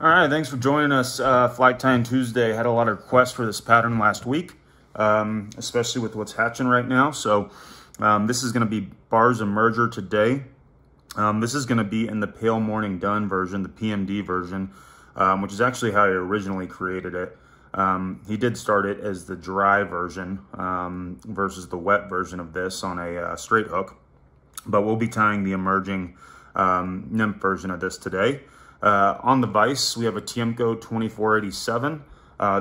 All right, thanks for joining us. Flight Time Tuesday. Had a lot of requests for this pattern last week, especially with what's hatching right now. So this is going to be Barr's Emerger today. This is going to be in the Pale Morning Dun version, the PMD version, which is actually how he originally created it. He did start it as the dry version versus the wet version of this on a straight hook, but we'll be tying the emerging nymph version of this today. On the vise, we have a Tiemco 2487.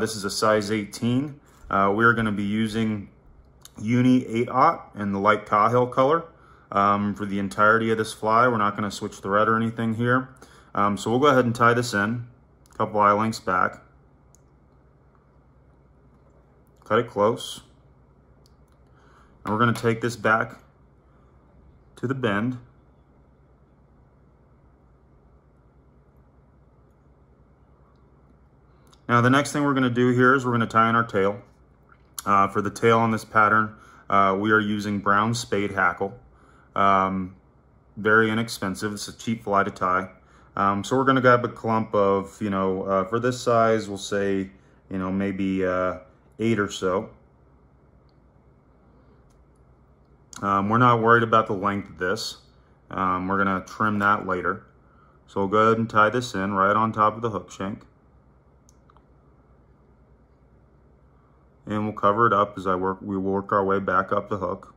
This is a size 18. We're going to be using Uni 8/0 in the light Cahill color for the entirety of this fly. We're not going to switch thread or anything here. So we'll go ahead and tie this in, a couple eye lengths back. Cut it close. And we're going to take this back to the bend. Now the next thing we're going to do here is we're going to tie in our tail. For the tail on this pattern, we are using brown spade hackle. Very inexpensive. It's a cheap fly to tie. So we're going to grab a clump of, for this size, we'll say, maybe 8 or so. We're not worried about the length of this. We're going to trim that later. So we'll go ahead and tie this in right on top of the hook shank. And we'll cover it up as we work our way back up the hook.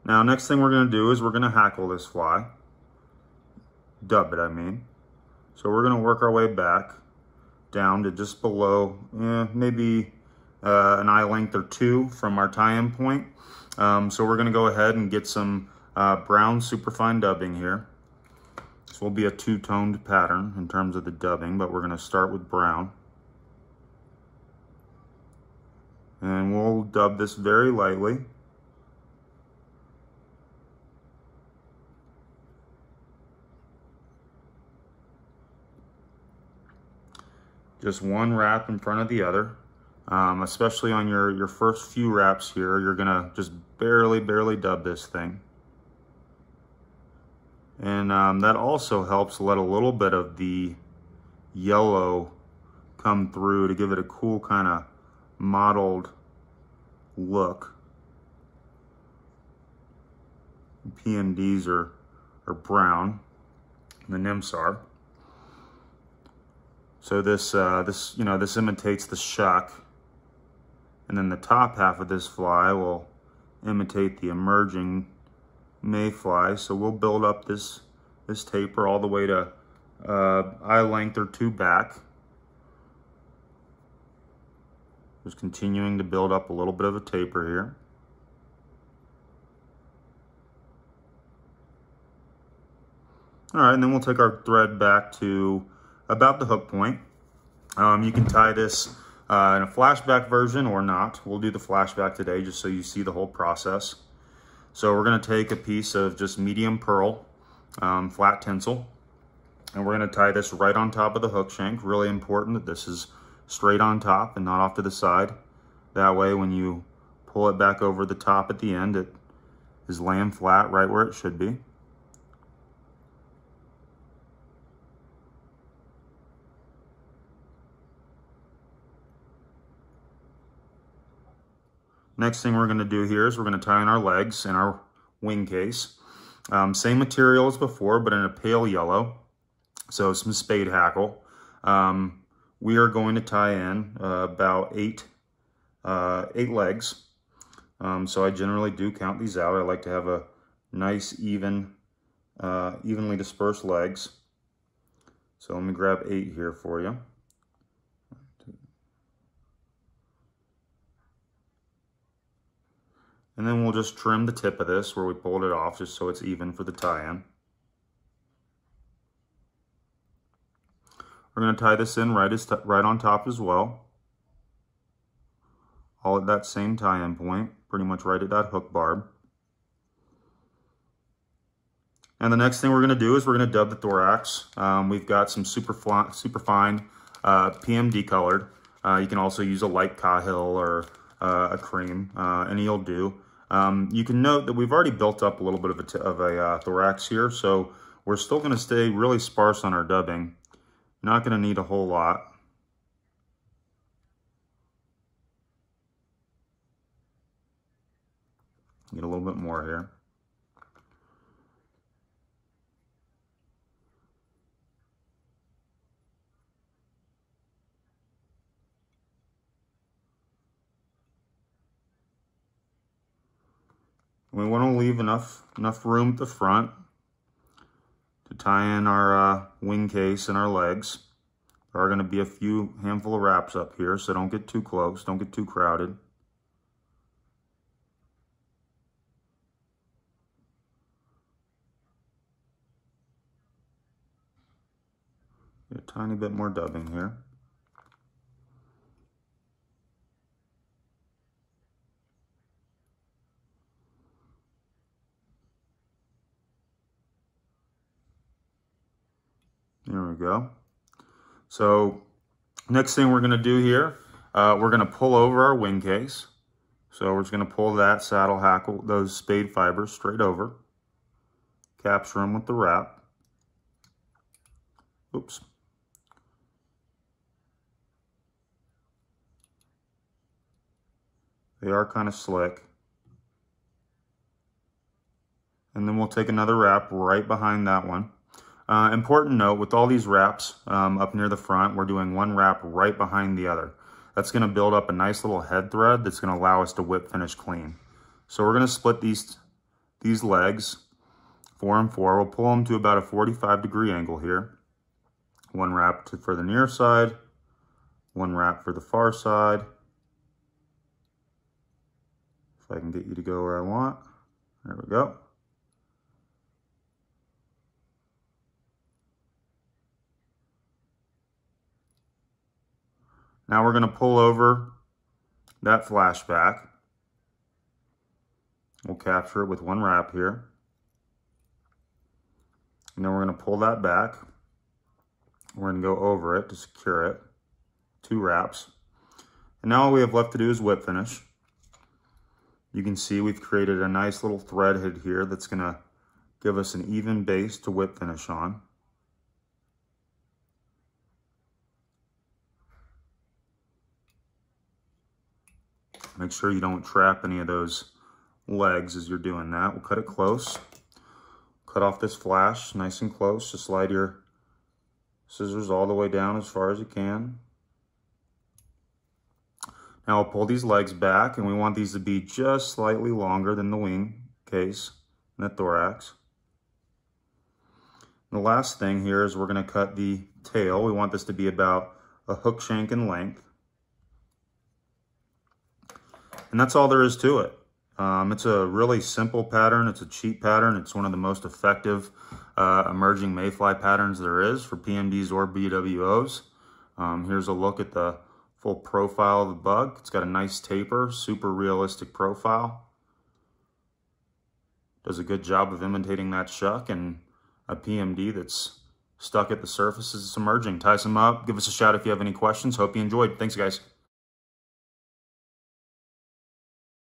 Now, next thing we're going to do is we're going to hackle this fly. Dub it, I mean. So we're going to work our way back down to just below, maybe an eye length or 2 from our tie-in point. So we're going to go ahead and get some brown superfine dubbing here. This will be a two-toned pattern in terms of the dubbing, but we're going to start with brown. And we'll dub this very lightly. Just one wrap in front of the other. Especially on your first few wraps here, you're going to just barely dub this thing. And that also helps let a little bit of the yellow come through to give it a cool kind of mottled look. PMDs are brown, the nymphs are. So this imitates the shuck, and then the top half of this fly will imitate the emerging mayfly. So we'll build up this taper all the way to eye length or 2 back. Just continuing to build up a little bit of a taper here. All right, and then we'll take our thread back to about the hook point. You can tie this in a flashback version or not. We'll do the flashback today just so you see the whole process. So we're going to take a piece of just medium pearl, flat tinsel, and we're going to tie this right on top of the hook shank. Really important that this is straight on top and not off to the side. That way when you pull it back over the top at the end, it is laying flat right where it should be. Next thing we're going to do here is we're going to tie in our legs and our wing case. Same material as before, but in a pale yellow. So some spade hackle. We are going to tie in about 8 legs. So I generally do count these out. I like to have a nice, evenly dispersed legs. So let me grab 8 here for you. And then we'll just trim the tip of this where we pulled it off just so it's even for the tie-in. We're going to tie this in right on top as well. All at that same tie-in point, pretty much right at that hook barb. And the next thing we're going to do is we're going to dub the thorax. We've got some super fine PMD colored. You can also use a light Cahill or a cream, any'll do. You can note that we've already built up a little bit of a thorax here, so we're still going to stay really sparse on our dubbing. Not going to need a whole lot. Get a little bit more here. We want to leave enough room at the front to tie in our wing case and our legs. There are going to be a handful of wraps up here, so don't get too close, don't get too crowded. Get a tiny bit more dubbing here. There we go. So next thing we're going to do here, we're going to pull over our wing case. So we're just going to pull that saddle hackle, those spade fibers straight over. Capture them with the wrap. Oops. They are kind of slick. And then we'll take another wrap right behind that one. Important note, with all these wraps up near the front, we're doing one wrap right behind the other. That's going to build up a nice little head thread that's going to allow us to whip finish clean. So we're going to split these legs 4 and 4. We'll pull them to about a 45-degree angle here. One wrap for the near side, one wrap for the far side. If I can get you to go where I want. There we go. Now we're going to pull over that flashback. We'll capture it with one wrap here. And then we're going to pull that back. We're going to go over it to secure it. 2 wraps. And now all we have left to do is whip finish. You can see we've created a nice little thread head here that's going to give us an even base to whip finish on. Make sure you don't trap any of those legs as you're doing that. We'll cut it close. Cut off this flash nice and close. Just slide your scissors all the way down as far as you can. Now I'll pull these legs back, and we want these to be just slightly longer than the wing case and the thorax. And the last thing here is we're going to cut the tail. We want this to be about a hook shank in length. And that's all there is to it. It's a really simple pattern. It's a cheap pattern. It's one of the most effective emerging mayfly patterns there is for PMDs or BWOs. Here's a look at the full profile of the bug. It's got a nice taper, super realistic profile. Does a good job of imitating that shuck, and a PMD that's stuck at the surface as it's emerging. Ties them up. Give us a shout if you have any questions. Hope you enjoyed. Thanks, guys.